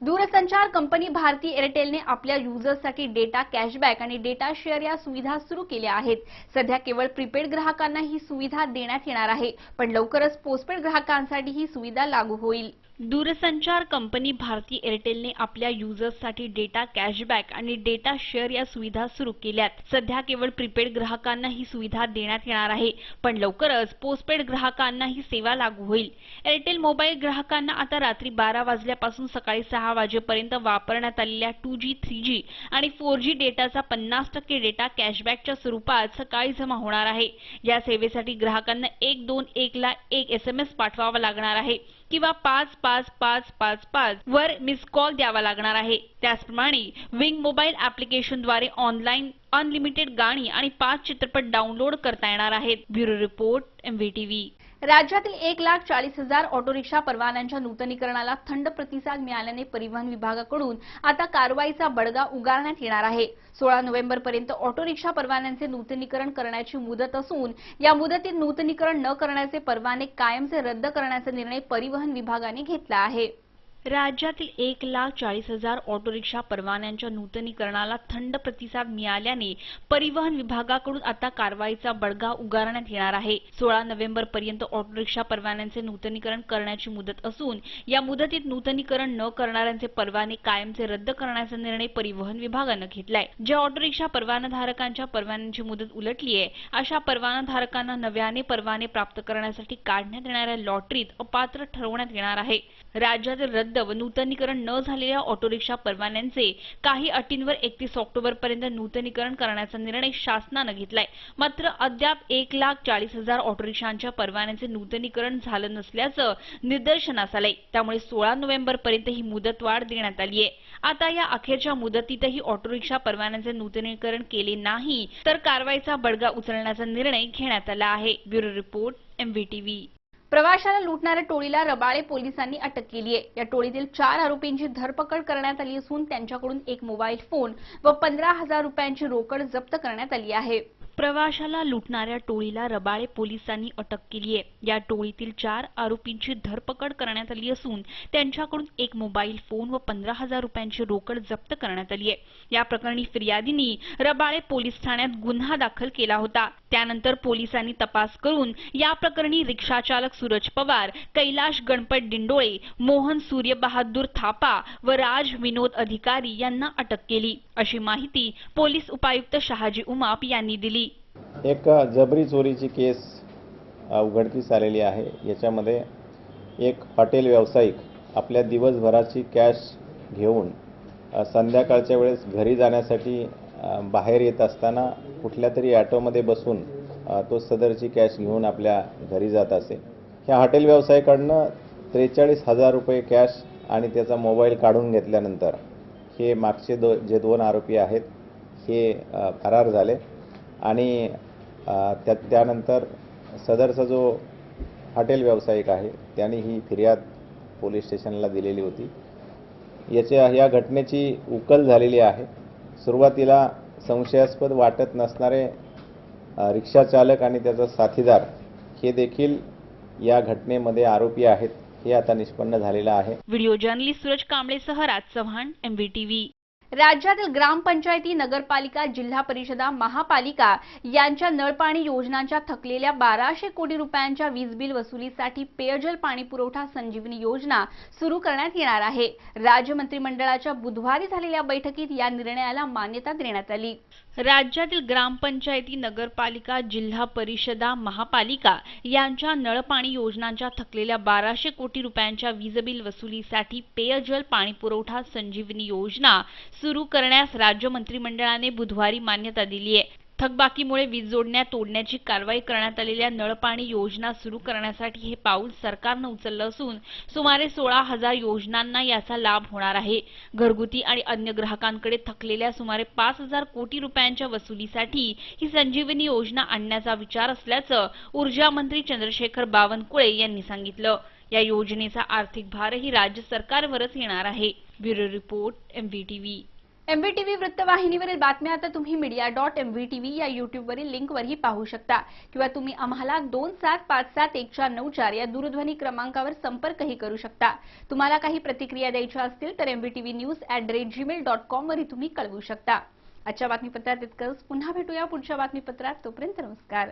दूरसंचार कंपनी भारती एअरटेलने आपल्या युजर्ससाठी data cashback आणि डेटा शेअर या सुविधा सुरू केल्या आहेत। सध्या केवळ प्रीपेड ग्राहकांना ही सुविधा देण्यात येणार आहे, पण लवकरच पोस्टपेड ग्राहकांसाठी ही सुविधा लागू होईल। दूरसंचार कंपनी भारती एअरटेलने आपल्या युजर्ससाठी डेटा कॅशबॅक आणि डेटा शेअर या सुविधा सुरू केल्यात। सध्या केवळ प्रीपेड ग्राहकांना ही सुविधा देण्यात येणार आहे, पण लवकरच पोस्टपेड ग्राहकांना ही सेवा लागू होईल। एअरटेल मोबाईल ग्राहकांना आता रात्री 12 वाजल्यापासून सकाळी 6 वाजेपर्यंत वापरण्यात आलेल्या 2G, 3G आणि 4G डेटाचा 50% डेटा कॅशबॅकच्या स्वरूपात सकाळी जमा होणार आहे। या सेवेसाठी ग्राहकांना 121 ला एक SMS पाठवावा लागणार आहे किंवा 55555 वर मिस कॉल द्यावा लागणार आहे। त्याचप्रमाणे विंग मोबाईल ॲप्लिकेशनद्वारे ऑनलाईन अनलिमिटेड गाणी आणि 5 चित्रपट डाउनलोड करता येणार आहेत। Bureau report, MVTV। राज्यातील 1,40,000 ऑटो रिक्षा परवान्यांच्या नूतनीकरणाला थंड प्रतिसाद मिळाल्याने परिवहन विभागाकडून आता कारवाईचा बडगा उगारण्यात येणार आहे। 16 नोव्हेंबरपर्यंत ऑटो रिक्षा परवान्यांचे नूतनीकरण करण्याची मुदत असून या मुदतीत नूतनीकरण न करण्याचे परवाने कायमचे रद्द करण्याचा निर्णय परिवहन विभागाने घेतला आहे। राज्यातील 1,40,000 ऑटो रिक्षा परवान्यांच्या नूतनीकरणाला थंड प्रतिसाद मिळाल्याने परिवहन विभागाकडून आता कारवाईचा बडगा उगारण्यात येणार आहे। 16 नोव्हेंबरपर्यंत ऑटो रिक्षा परवान्यांचे नूतनीकरण करण्याची मुदत असून या मुदतीत नूतनीकरण न करणाऱ्यांचे परवाने कायमचे रद्द करण्याचा निर्णय परिवहन विभागाने घेतलाय। ज्या ऑटो रिक्षा परवानाधारकांच्या परवान्यांची मुदत उलटली आहे अशा परवानाधारकांना नव्याने परवाने प्राप्त करण्यासाठी काढण्यात येणाऱ्या लॉटरीत अपात्र ठरवण्यात येणार आहे। राज्यातील रद्द व नूतनीकरण न झालेल्या ऑटो रिक्षा परवान्यांचे काही अटींवर 31 ऑक्टोबरपर्यंत नूतनीकरण करण्याचा निर्णय शासनाने घेतलाय। मात्र अद्याप 1,40,000 ऑटो रिक्षांच्या परवान्यांचे नूतनीकरण झालं नसल्याचं निदर्शनास आलंय। त्यामुळे 16 नोव्हेंबरपर्यंत ही मुदतवाढ देण्यात आली आहे। आता या अखेरच्या मुदतीतही ऑटो रिक्षा परवान्यांचे नूतनीकरण केले नाही तर कारवाईचा बडगा उचलण्याचा निर्णय घेण्यात आला आहे। Bureau report, MVTV। प्रवाशाला लुटणाऱ्या टोळीला रबाळे पोलिसांनी अटक केली आहे। या टोळीतील 4 आरोपींची धरपकड करण्यात आली असून त्यांच्याकडून एक मोबाईल फोन व 15,000 रुपयांची रोकड जप्त करण्यात आली आहे। प्रवाशाला लुटणाऱ्या टोळीला रबाळे पोलिसांनी अटक केली आहे। या टोळीतील 4 आरोपींची धरपकड करण्यात आली असून त्यांच्याकडून एक मोबाईल फोन व 15,000 रुपयांची रोकड जप्त करण्यात आली आहे। या प्रकरणी फिर्यादींनी रबाळे पोलीस ठाण्यात गुन्हा दाखल केला होता। त्यानंतर पोलिसांनी तपास करून या प्रकरणी रिक्षा चालक सूरज पवार, कैलाश गणपत डिंडोळे, मोहन सूर्य बहादूर थापा व राज विनोद अधिकारी यांना अटक केली, अशी माहिती पोलीस उपायुक्त शहाजी उमाप यांनी दिली। एक जबरी चोरीची केस उघडकीस आलेली आहे। याच्यामध्ये एक हॉटेल व्यावसायिक आपल्या दिवसभराची कॅश घेऊन संध्याकाळच्या वेळेस घरी जाण्यासाठी बाहेर येत असताना कुठल्या तरी ऑटोमध्ये बसून तो सदरची कॅश घेऊन आपल्या घरी जात असे। ह्या हॉटेल व्यावसायिकाकडनं 43,000 रुपये कॅश आणि त्याचा मोबाईल काढून घेतल्यानंतर हे मागचे जे 2 आरोपी आहेत हे फरार झाले आणि त्यानंतर सदरचा जो हॉटेल व्यावसायिक आहे त्यांनी ही फिर्याद पोलीस स्टेशनला दिलेली होती। या घटनेची उकल झालेली आहे। सुरुवातीला संशयास्पद वाटत नसणारे रिक्षा चालक आणि त्याचा साथीदार हे देखील या घटनेमध्ये आरोपी आहेत, हे आता निष्पन्न झालेलं आहे। व्हिडिओ जर्नलिस्ट सूरज कांबळेसह राज चव्हाण, MVTV। राज्यातील ग्रामपंचायती, नगरपालिका, जिल्हा परिषदा, महापालिका यांच्या नळपाणी योजनांच्या थकलेल्या 1200 कोटी रुपयांच्या वीज बिल वसुलीसाठी पेयजल पाणी पुरवठा संजीवनी योजना सुरू करण्यात येणार आहे। राज्य मंत्रिमंडळाच्या बुधवारी झालेल्या बैठकीत या निर्णयाला मान्यता देण्यात आली। राज्यातील ग्रामपंचायती, नगरपालिका, जिल्हा परिषदा, महापालिका यांच्या नळपाणी योजनांच्या थकलेल्या 1200 कोटी रुपयांच्या वीज बिल वसुलीसाठी पेयजल पाणी पुरवठा संजीवनी योजना सुरू करण्यास राज्य मंत्रिमंडळाने बुधवारी मान्यता दिली आहे। थकबाकीमुळे वीज जोडण्या तोडण्याची कारवाई करण्यात आलेल्या नळपाणी योजना सुरू करण्यासाठी हे पाऊल सरकारने उचललं असून सुमारे 16,000 योजनांना याचा लाभ होणार आहे। घरगुती आणि अन्य ग्राहकांकडे थकलेल्या सुमारे 5,000 कोटी रुपयांच्या वसुलीसाठी ही संजीवनी योजना आणण्याचा विचार असल्याचं ऊर्जा मंत्री चंद्रशेखर बावनकुळे यांनी सांगितलं। या योजनेचा आर्थिक भारही राज्य सरकारवरच येणार आहे। Bureau report, MVTV। MVTV वृत्तवाहिनीवरील बातम्या आता तुम्ही media.mvtv या YouTubeवरील लिंकवरही पाहू शकता किंवा तुम्ही आम्हाला 27571494 या दूरध्वनी क्रमांकावर संपर्कही करू शकता. तुम्हाला काही प्रतिक्रिया द्यायच्या असतील तर mvtvnews@gmail.com वरही तुम्ही कळवू शकता. आजच्या बातमीपत्रात इतकंच. पुन्हा भेटूया पुढच्या बातमीपत्रात. तोपर्यंत नमस्कार.